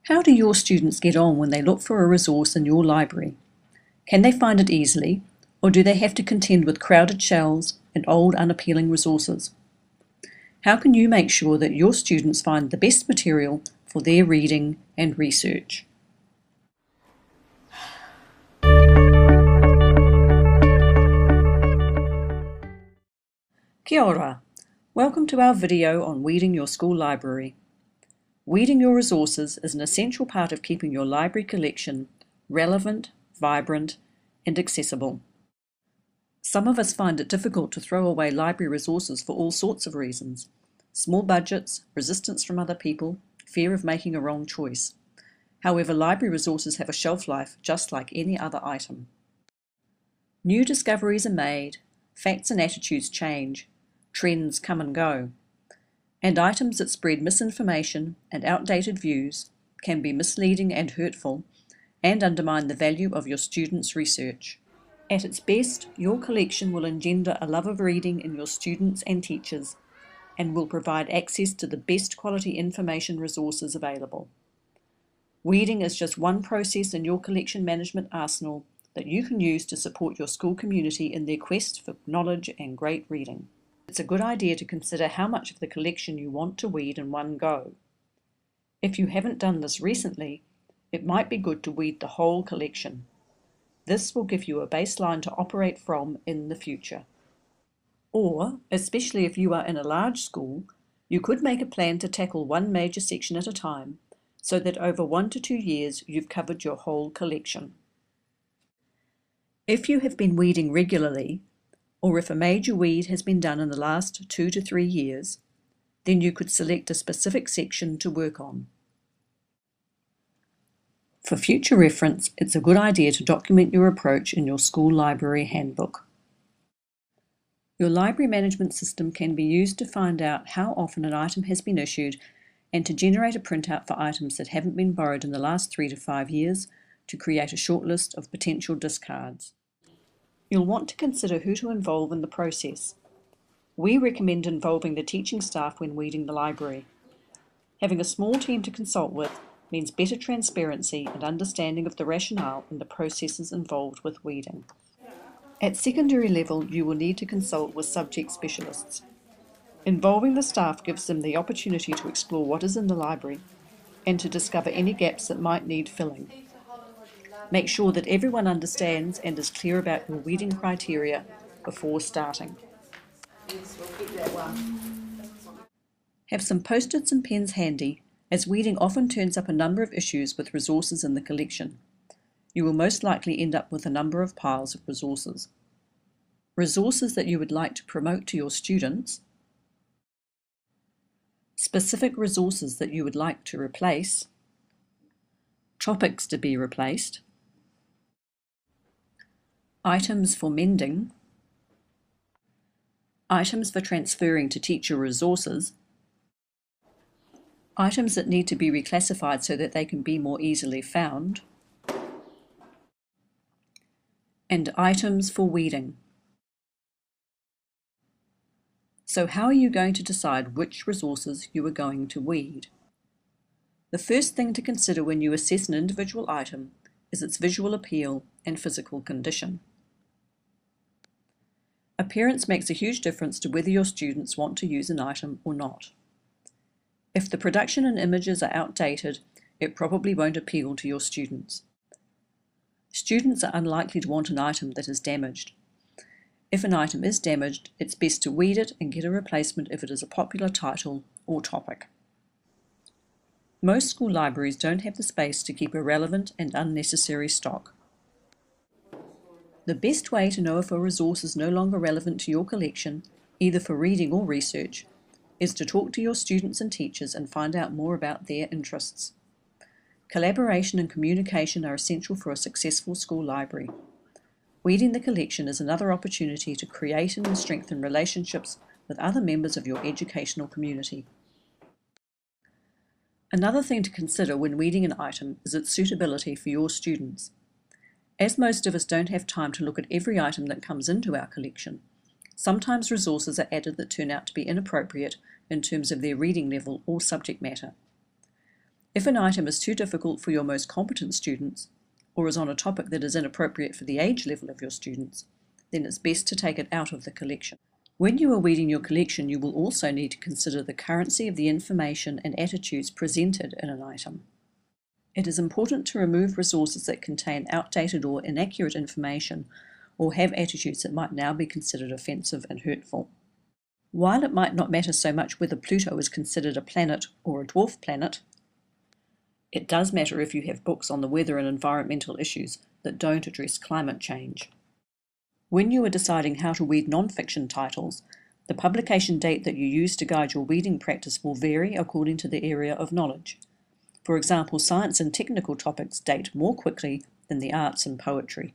How do your students get on when they look for a resource in your library? Can they find it easily, or do they have to contend with crowded shelves and old unappealing resources? How can you make sure that your students find the best material for their reading and research? Kia ora. Welcome to our video on weeding your school library. Weeding your resources is an essential part of keeping your library collection relevant, vibrant, and accessible. Some of us find it difficult to throw away library resources for all sorts of reasons. Small budgets, resistance from other people, fear of making a wrong choice. However, library resources have a shelf life just like any other item. New discoveries are made, facts and attitudes change, trends come and go, and items that spread misinformation and outdated views can be misleading and hurtful and undermine the value of your students' research. At its best, your collection will engender a love of reading in your students and teachers and will provide access to the best quality information resources available. Weeding is just one process in your collection management arsenal that you can use to support your school community in their quest for knowledge and great reading. It's a good idea to consider how much of the collection you want to weed in one go. If you haven't done this recently, it might be good to weed the whole collection. This will give you a baseline to operate from in the future. Or, especially if you are in a large school, you could make a plan to tackle one major section at a time, so that over 1 to 2 years you've covered your whole collection. If you have been weeding regularly, or if a major weed has been done in the last 2 to 3 years, then you could select a specific section to work on. For future reference, it's a good idea to document your approach in your school library handbook. Your library management system can be used to find out how often an item has been issued and to generate a printout for items that haven't been borrowed in the last 3 to 5 years to create a short list of potential discards. You'll want to consider who to involve in the process. We recommend involving the teaching staff when weeding the library. Having a small team to consult with means better transparency and understanding of the rationale and the processes involved with weeding. At secondary level, you will need to consult with subject specialists. Involving the staff gives them the opportunity to explore what is in the library and to discover any gaps that might need filling. Make sure that everyone understands and is clear about your weeding criteria before starting. Have some post-its and pens handy, as weeding often turns up a number of issues with resources in the collection. You will most likely end up with a number of piles of resources. Resources that you would like to promote to your students, specific resources that you would like to replace, topics to be replaced, items for mending, items for transferring to teacher resources, items that need to be reclassified so that they can be more easily found, and items for weeding. So how are you going to decide which resources you are going to weed? The first thing to consider when you assess an individual item is its visual appeal and physical condition. Appearance makes a huge difference to whether your students want to use an item or not. If the production and images are outdated, it probably won't appeal to your students. Students are unlikely to want an item that is damaged. If an item is damaged, it's best to weed it and get a replacement if it is a popular title or topic. Most school libraries don't have the space to keep a relevant and unnecessary stock. The best way to know if a resource is no longer relevant to your collection, either for reading or research, is to talk to your students and teachers and find out more about their interests. Collaboration and communication are essential for a successful school library. Weeding the collection is another opportunity to create and strengthen relationships with other members of your educational community. Another thing to consider when weeding an item is its suitability for your students. As most of us don't have time to look at every item that comes into our collection, sometimes resources are added that turn out to be inappropriate in terms of their reading level or subject matter. If an item is too difficult for your most competent students, or is on a topic that is inappropriate for the age level of your students, then it's best to take it out of the collection. When you are weeding your collection, you will also need to consider the currency of the information and attitudes presented in an item. It is important to remove resources that contain outdated or inaccurate information or have attitudes that might now be considered offensive and hurtful. While it might not matter so much whether Pluto is considered a planet or a dwarf planet, it does matter if you have books on the weather and environmental issues that don't address climate change. When you are deciding how to weed non-fiction titles, the publication date that you use to guide your weeding practice will vary according to the area of knowledge. For example, science and technical topics date more quickly than the arts and poetry.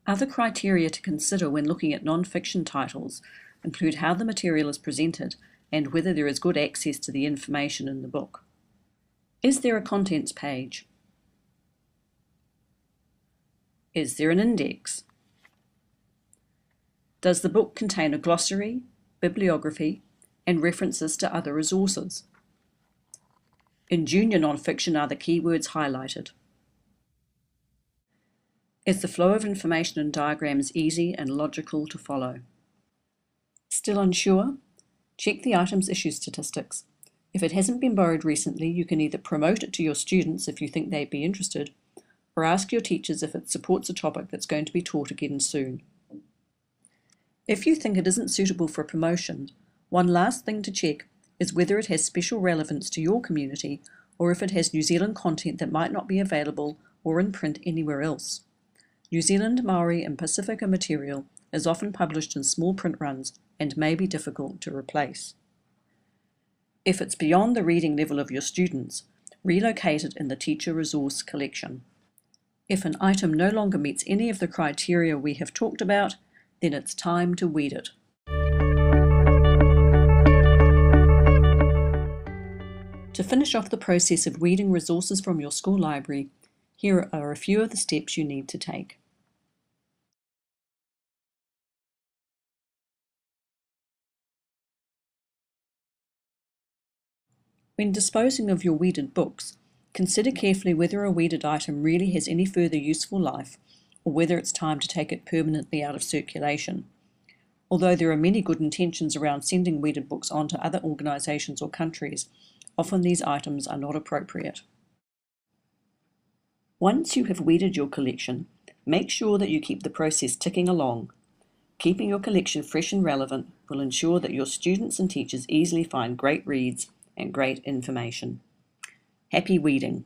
Other criteria to consider when looking at non-fiction titles include how the material is presented and whether there is good access to the information in the book. Is there a contents page? Is there an index? Does the book contain a glossary, bibliography, and references to other resources? In junior nonfiction, are the keywords highlighted? Is the flow of information and diagrams easy and logical to follow? Still unsure? Check the item's issue statistics. If it hasn't been borrowed recently, you can either promote it to your students if you think they'd be interested, or ask your teachers if it supports a topic that's going to be taught again soon. If you think it isn't suitable for promotion, one last thing to check is whether it has special relevance to your community or if it has New Zealand content that might not be available or in print anywhere else. New Zealand, Maori and Pacifica material is often published in small print runs and may be difficult to replace. If it's beyond the reading level of your students, relocate it in the teacher resource collection. If an item no longer meets any of the criteria we have talked about, then it's time to weed it. To finish off the process of weeding resources from your school library, here are a few of the steps you need to take. When disposing of your weeded books, consider carefully whether a weeded item really has any further useful life or whether it's time to take it permanently out of circulation. Although there are many good intentions around sending weeded books on to other organisations or countries, often these items are not appropriate. Once you have weeded your collection, make sure that you keep the process ticking along. Keeping your collection fresh and relevant will ensure that your students and teachers easily find great reads and great information. Happy weeding!